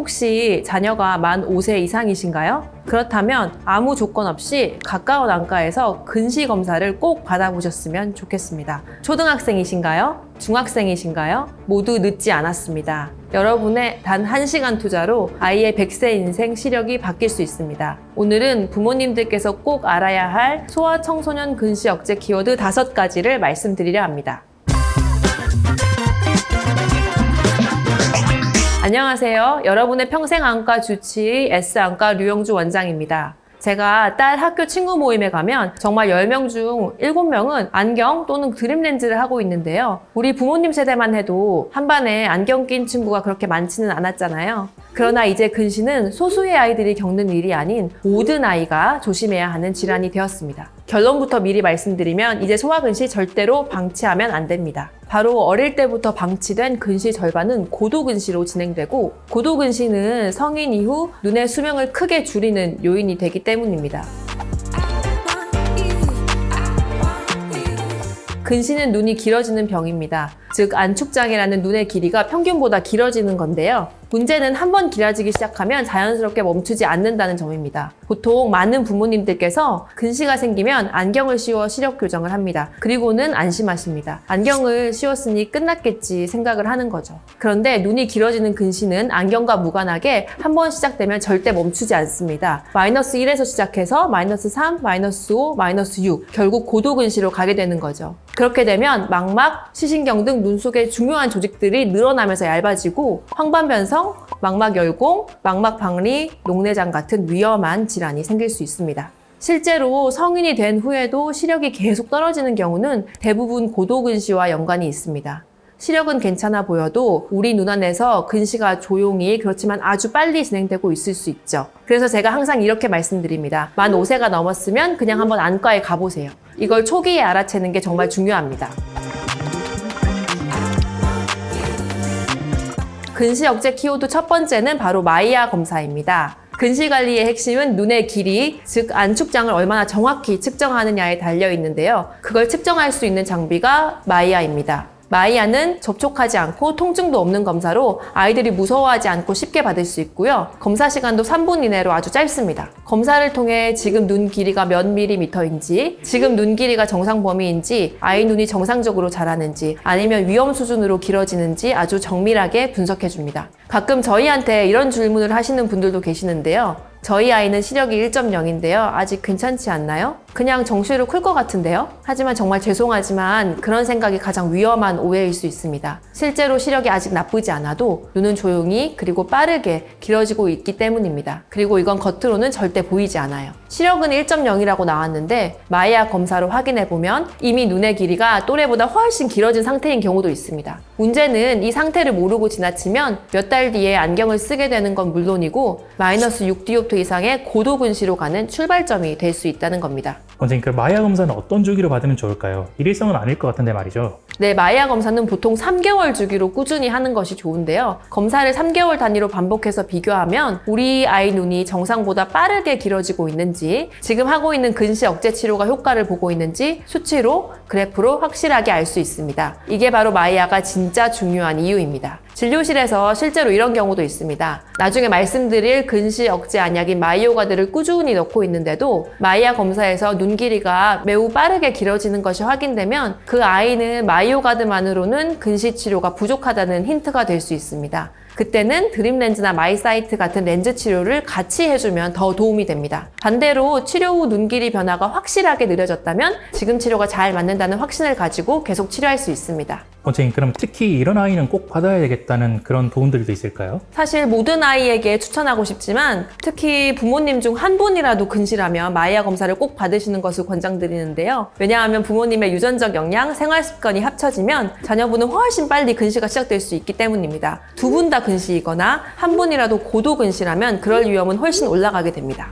혹시 자녀가 만 5세 이상이신가요? 그렇다면 아무 조건 없이 가까운 안과에서 근시 검사를 꼭 받아보셨으면 좋겠습니다. 초등학생이신가요? 중학생이신가요? 모두 늦지 않았습니다. 여러분의 단 1시간 투자로 아이의 100세 인생 시력이 바뀔 수 있습니다. 오늘은 부모님들께서 꼭 알아야 할 소아청소년 근시 억제 키워드 5가지를 말씀드리려 합니다. 안녕하세요. 여러분의 평생 안과 주치의 S안과 류영주 원장입니다. 제가 딸 학교 친구 모임에 가면 정말 10명 중 7명은 안경 또는 드림렌즈를 하고 있는데요. 우리 부모님 세대만 해도 한 반에 안경 낀 친구가 그렇게 많지는 않았잖아요. 그러나 이제 근시는 소수의 아이들이 겪는 일이 아닌 모든 아이가 조심해야 하는 질환이 되었습니다. 결론부터 미리 말씀드리면 이제 소아근시 절대로 방치하면 안 됩니다. 바로 어릴 때부터 방치된 근시 절반은 고도근시로 진행되고, 고도근시는 성인 이후 눈의 수명을 크게 줄이는 요인이 되기 때문입니다. 근시는 눈이 길어지는 병입니다. 즉 안축장애라는 눈의 길이가 평균보다 길어지는 건데요. 문제는 한번 길어지기 시작하면 자연스럽게 멈추지 않는다는 점입니다. 보통 많은 부모님들께서 근시가 생기면 안경을 씌워 시력 교정을 합니다. 그리고는 안심하십니다. 안경을 씌웠으니 끝났겠지 생각을 하는 거죠. 그런데 눈이 길어지는 근시는 안경과 무관하게 한번 시작되면 절대 멈추지 않습니다. 마이너스 1에서 시작해서 마이너스 3, 마이너스 5, 마이너스 6, 결국 고도근시로 가게 되는 거죠. 그렇게 되면 망막, 시신경 등 눈 속의 중요한 조직들이 늘어나면서 얇아지고 황반변성, 망막열공, 망막박리, 녹내장 같은 위험한 질환이 생길 수 있습니다. 실제로 성인이 된 후에도 시력이 계속 떨어지는 경우는 대부분 고도근시와 연관이 있습니다. 시력은 괜찮아 보여도 우리 눈 안에서 근시가 조용히, 그렇지만 아주 빨리 진행되고 있을 수 있죠. 그래서 제가 항상 이렇게 말씀드립니다. 만 5세가 넘었으면 그냥 한번 안과에 가보세요. 이걸 초기에 알아채는 게 정말 중요합니다. 근시 억제 키워드 첫 번째는 바로 마이아 검사입니다. 근시 관리의 핵심은 눈의 길이, 즉 안축장을 얼마나 정확히 측정하느냐에 달려 있는데요. 그걸 측정할 수 있는 장비가 마이아입니다. 마이아는 접촉하지 않고 통증도 없는 검사로 아이들이 무서워하지 않고 쉽게 받을 수 있고요. 검사 시간도 3분 이내로 아주 짧습니다. 검사를 통해 지금 눈 길이가 몇 밀리미터인지, 지금 눈 길이가 정상 범위인지, 아이 눈이 정상적으로 자라는지, 아니면 위험 수준으로 길어지는지 아주 정밀하게 분석해 줍니다. 가끔 저희한테 이런 질문을 하시는 분들도 계시는데요. 저희 아이는 시력이 1.0인데요. 아직 괜찮지 않나요? 그냥 정시로 클 것 같은데요? 하지만 정말 죄송하지만 그런 생각이 가장 위험한 오해일 수 있습니다. 실제로 시력이 아직 나쁘지 않아도 눈은 조용히 그리고 빠르게 길어지고 있기 때문입니다. 그리고 이건 겉으로는 절대 보이지 않아요. 시력은 1.0이라고 나왔는데 마이아 검사로 확인해보면 이미 눈의 길이가 또래보다 훨씬 길어진 상태인 경우도 있습니다. 문제는 이 상태를 모르고 지나치면 몇 달 뒤에 안경을 쓰게 되는 건 물론이고 마이너스 6디옵트 이상의 고도근시로 가는 출발점이 될 수 있다는 겁니다. 원장님, 그 마이아 검사는 어떤 주기로 받으면 좋을까요? 일일성은 아닐 것 같은데 말이죠. 네, 마이아 검사는 보통 3개월 주기로 꾸준히 하는 것이 좋은데요. 검사를 3개월 단위로 반복해서 비교하면 우리 아이 눈이 정상보다 빠르게 길어지고 있는지, 지금 하고 있는 근시 억제 치료가 효과를 보고 있는지 수치로, 그래프로 확실하게 알 수 있습니다. 이게 바로 마이아가 진짜 중요한 이유입니다. 진료실에서 실제로 이런 경우도 있습니다. 나중에 말씀드릴 근시 억제 안약인 마이오가드를 꾸준히 넣고 있는데도 마이아 검사에서 눈 길이가 매우 빠르게 길어지는 것이 확인되면 그 아이는 마이오가드만으로는 근시 치료가 부족하다는 힌트가 될 수 있습니다. 그때는 드림렌즈나 마이사이트 같은 렌즈 치료를 같이 해주면 더 도움이 됩니다. 반대로 치료 후 눈 길이 변화가 확실하게 느려졌다면 지금 치료가 잘 맞는다는 확신을 가지고 계속 치료할 수 있습니다. 원장님, 그럼 특히 이런 아이는 꼭 받아야 되겠다는 그런 도움들도 있을까요? 사실 모든 아이에게 추천하고 싶지만 특히 부모님 중 한 분이라도 근시라면 마이아 검사를 꼭 받으시는 것을 권장드리는데요. 왜냐하면 부모님의 유전적 영향, 생활 습관이 합쳐지면 자녀분은 훨씬 빨리 근시가 시작될 수 있기 때문입니다. 두 분 다 근시이거나 한 분이라도 고도 근시라면 그럴 위험은 훨씬 올라가게 됩니다.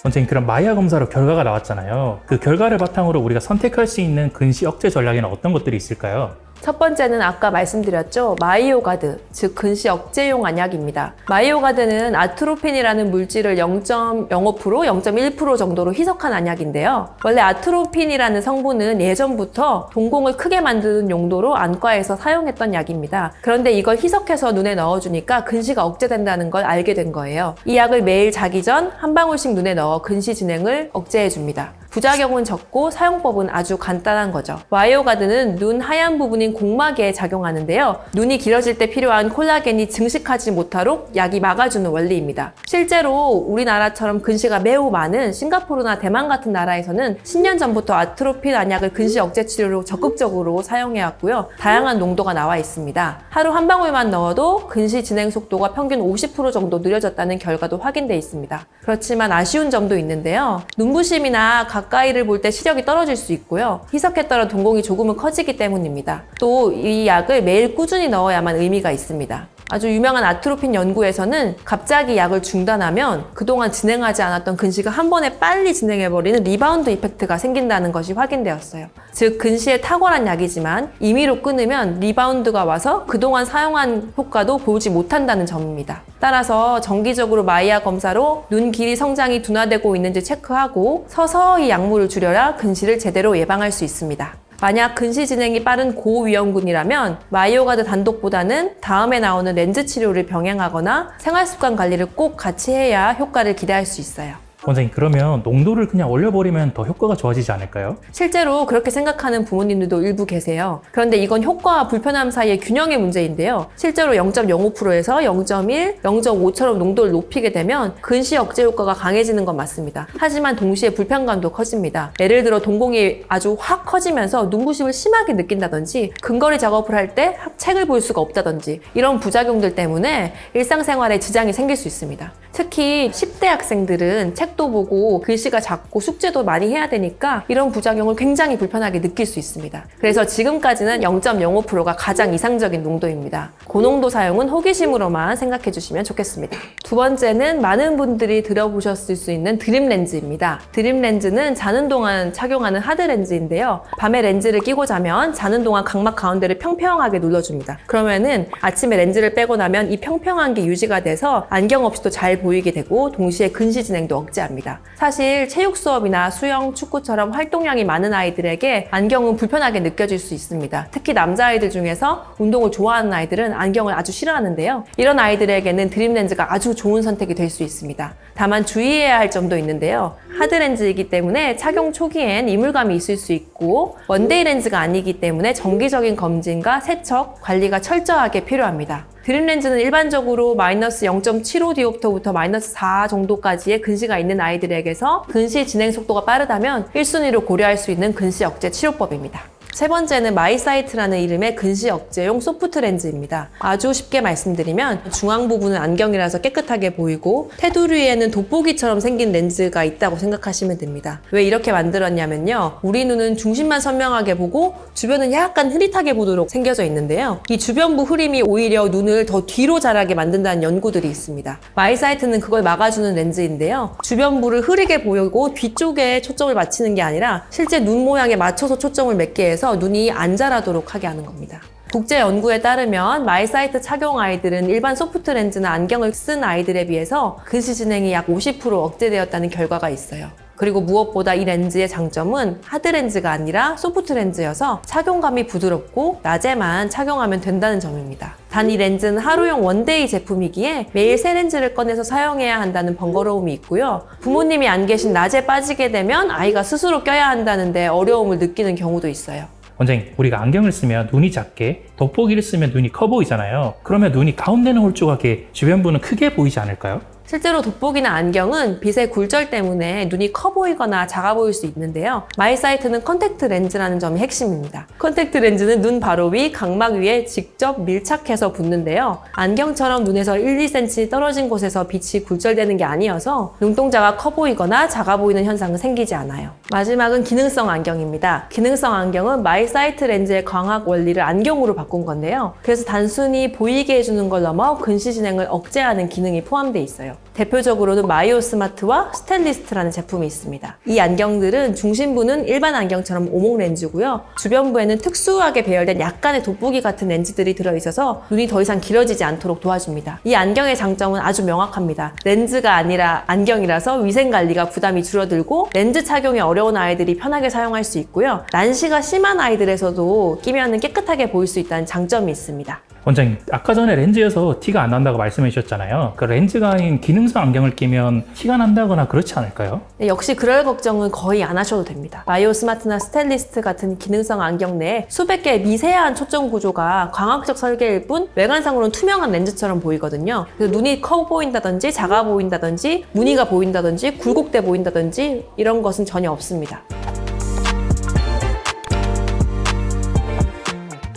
원장님, 그럼 마이아 검사로 결과가 나왔잖아요. 그 결과를 바탕으로 우리가 선택할 수 있는 근시 억제 전략에는 어떤 것들이 있을까요? 첫 번째는 아까 말씀드렸죠. 마이오가드, 즉 근시 억제용 안약입니다. 마이오가드는 아트로핀이라는 물질을 0.05%, 0.1% 정도로 희석한 안약인데요. 원래 아트로핀이라는 성분은 예전부터 동공을 크게 만드는 용도로 안과에서 사용했던 약입니다. 그런데 이걸 희석해서 눈에 넣어주니까 근시가 억제된다는 걸 알게 된 거예요. 이 약을 매일 자기 전 한 방울씩 눈에 넣어 근시 진행을 억제해줍니다. 부작용은 적고 사용법은 아주 간단한 거죠. 마이오가드는 눈 하얀 부분인 공막에 작용하는데요. 눈이 길어질 때 필요한 콜라겐이 증식하지 못하도록 약이 막아주는 원리입니다. 실제로 우리나라처럼 근시가 매우 많은 싱가포르나 대만 같은 나라에서는 10년 전부터 아트로핀 안약을 근시 억제 치료로 적극적으로 사용해왔고요. 다양한 농도가 나와 있습니다. 하루 한 방울만 넣어도 근시 진행 속도가 평균 50% 정도 느려졌다는 결과도 확인돼 있습니다. 그렇지만 아쉬운 점도 있는데요. 눈부심이나 가까이를 볼 때 시력이 떨어질 수 있고요. 희석에 따라 동공이 조금은 커지기 때문입니다. 또 이 약을 매일 꾸준히 넣어야만 의미가 있습니다. 아주 유명한 아트로핀 연구에서는 갑자기 약을 중단하면 그동안 진행하지 않았던 근시가 한 번에 빨리 진행해버리는 리바운드 이펙트가 생긴다는 것이 확인되었어요. 즉 근시에 탁월한 약이지만 임의로 끊으면 리바운드가 와서 그동안 사용한 효과도 보지 못한다는 점입니다. 따라서 정기적으로 마이아 검사로 눈 길이 성장이 둔화되고 있는지 체크하고 서서히 약물을 줄여야 근시를 제대로 예방할 수 있습니다. 만약 근시 진행이 빠른 고위험군이라면 마이오가드 단독보다는 다음에 나오는 렌즈 치료를 병행하거나 생활습관 관리를 꼭 같이 해야 효과를 기대할 수 있어요. 원장님, 그러면 농도를 그냥 올려버리면 더 효과가 좋아지지 않을까요? 실제로 그렇게 생각하는 부모님들도 일부 계세요. 그런데 이건 효과와 불편함 사이의 균형의 문제인데요. 실제로 0.05%에서 0.1, 0.5처럼 농도를 높이게 되면 근시 억제 효과가 강해지는 건 맞습니다. 하지만 동시에 불편감도 커집니다. 예를 들어 동공이 아주 확 커지면서 눈부심을 심하게 느낀다든지 근거리 작업을 할 때 책을 볼 수가 없다든지 이런 부작용들 때문에 일상생활에 지장이 생길 수 있습니다. 특히 10대 학생들은 책도 보고 글씨가 작고 숙제도 많이 해야 되니까 이런 부작용을 굉장히 불편하게 느낄 수 있습니다. 그래서 지금까지는 0.05%가 가장 이상적인 농도입니다. 고농도 사용은 호기심으로만 생각해 주시면 좋겠습니다. 두 번째는 많은 분들이 들어보셨을 수 있는 드림 렌즈입니다. 드림 렌즈는 자는 동안 착용하는 하드 렌즈인데요. 밤에 렌즈를 끼고 자면 자는 동안 각막 가운데를 평평하게 눌러줍니다. 그러면은 아침에 렌즈를 빼고 나면 이 평평한 게 유지가 돼서 안경 없이도 잘 보이게 되고 동시에 근시 진행도 억제합니다. 사실 체육 수업이나 수영, 축구처럼 활동량이 많은 아이들에게 안경은 불편하게 느껴질 수 있습니다. 특히 남자아이들 중에서 운동을 좋아하는 아이들은 안경을 아주 싫어하는데요. 이런 아이들에게는 드림 렌즈가 아주 좋은 선택이 될 수 있습니다. 다만 주의해야 할 점도 있는데요. 하드 렌즈이기 때문에 착용 초기엔 이물감이 있을 수 있고 원데이 렌즈가 아니기 때문에 정기적인 검진과 세척, 관리가 철저하게 필요합니다. 드림 렌즈는 일반적으로 마이너스 0.75 디옵터부터 마이너스 4 정도까지의 근시가 있는 아이들에게서 근시 진행 속도가 빠르다면 1순위로 고려할 수 있는 근시 억제 치료법입니다. 세 번째는 마이사이트라는 이름의 근시 억제용 소프트 렌즈입니다. 아주 쉽게 말씀드리면 중앙 부분은 안경이라서 깨끗하게 보이고 테두리에는 돋보기처럼 생긴 렌즈가 있다고 생각하시면 됩니다. 왜 이렇게 만들었냐면요. 우리 눈은 중심만 선명하게 보고 주변은 약간 흐릿하게 보도록 생겨져 있는데요. 이 주변부 흐림이 오히려 눈을 더 뒤로 자라게 만든다는 연구들이 있습니다. 마이사이트는 그걸 막아주는 렌즈인데요. 주변부를 흐리게 보이고 뒤쪽에 초점을 맞추는 게 아니라 실제 눈 모양에 맞춰서 초점을 맺게 해서 눈이 안 자라도록 하게 하는 겁니다. 국제 연구에 따르면 마이사이트 착용 아이들은 일반 소프트 렌즈나 안경을 쓴 아이들에 비해서 근시 진행이 약 50% 억제되었다는 결과가 있어요. 그리고 무엇보다 이 렌즈의 장점은 하드 렌즈가 아니라 소프트 렌즈여서 착용감이 부드럽고 낮에만 착용하면 된다는 점입니다. 단 이 렌즈는 하루용 원데이 제품이기에 매일 새 렌즈를 꺼내서 사용해야 한다는 번거로움이 있고요. 부모님이 안 계신 낮에 빠지게 되면 아이가 스스로 껴야 한다는데 어려움을 느끼는 경우도 있어요. 원장님, 우리가 안경을 쓰면 눈이 작게, 돋보기를 쓰면 눈이 커 보이잖아요. 그러면 눈이 가운데는 홀쭉하게, 주변부는 크게 보이지 않을까요? 실제로 돋보기나 안경은 빛의 굴절 때문에 눈이 커 보이거나 작아 보일 수 있는데요. 마이사이트는 컨택트 렌즈라는 점이 핵심입니다. 컨택트 렌즈는 눈 바로 위 각막 위에 직접 밀착해서 붙는데요. 안경처럼 눈에서 1, 2cm 떨어진 곳에서 빛이 굴절되는 게 아니어서 눈동자가 커 보이거나 작아 보이는 현상은 생기지 않아요. 마지막은 기능성 안경입니다. 기능성 안경은 마이사이트 렌즈의 광학 원리를 안경으로 바꾼 건데요. 그래서 단순히 보이게 해주는 걸 넘어 근시 진행을 억제하는 기능이 포함되어 있어요. 대표적으로는 마이오 스마트와 스탠리스트라는 제품이 있습니다. 이 안경들은 중심부는 일반 안경처럼 오목 렌즈고요. 주변부에는 특수하게 배열된 약간의 돋보기 같은 렌즈들이 들어있어서 눈이 더 이상 길어지지 않도록 도와줍니다. 이 안경의 장점은 아주 명확합니다. 렌즈가 아니라 안경이라서 위생관리가 부담이 줄어들고 렌즈 착용이 어려운 아이들이 편하게 사용할 수 있고요. 난시가 심한 아이들에서도 끼면 깨끗하게 보일 수 있다는 장점이 있습니다. 원장님, 아까 전에 렌즈여서 티가 안 난다고 말씀해 주셨잖아요. 그 렌즈가 아닌 기능성 안경을 끼면 티가 난다거나 그렇지 않을까요? 네, 역시 그럴 걱정은 거의 안 하셔도 됩니다. 마이오 스마트나 스탠리스트 같은 기능성 안경 내에 수백 개의 미세한 초점 구조가 광학적 설계일 뿐 외관상으로는 투명한 렌즈처럼 보이거든요. 그래서 눈이 커 보인다든지 작아 보인다든지 무늬가 보인다든지 굴곡돼 보인다든지 이런 것은 전혀 없습니다.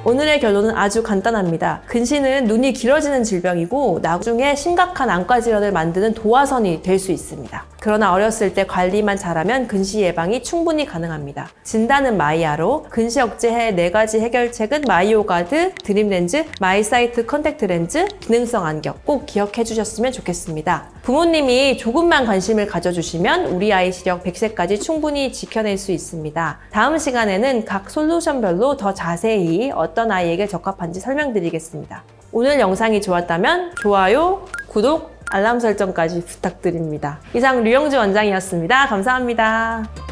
오늘의 결론은 아주 간단합니다. 근시는 눈이 길어지는 질병이고 나중에 심각한 안과 질환을 만드는 도화선이 될 수 있습니다. 그러나 어렸을 때 관리만 잘하면 근시 예방이 충분히 가능합니다. 진단은 마이아로, 근시 억제의 4가지 해결책은 마이오가드, 드림렌즈, 마이사이트 컨택트 렌즈, 기능성 안경 꼭 기억해 주셨으면 좋겠습니다. 부모님이 조금만 관심을 가져주시면 우리 아이 시력 100세까지 충분히 지켜낼 수 있습니다. 다음 시간에는 각 솔루션별로 더 자세히 어떤 아이에게 적합한지 설명드리겠습니다. 오늘 영상이 좋았다면 좋아요, 구독, 알람 설정까지 부탁드립니다. 이상 류영주 원장이었습니다. 감사합니다.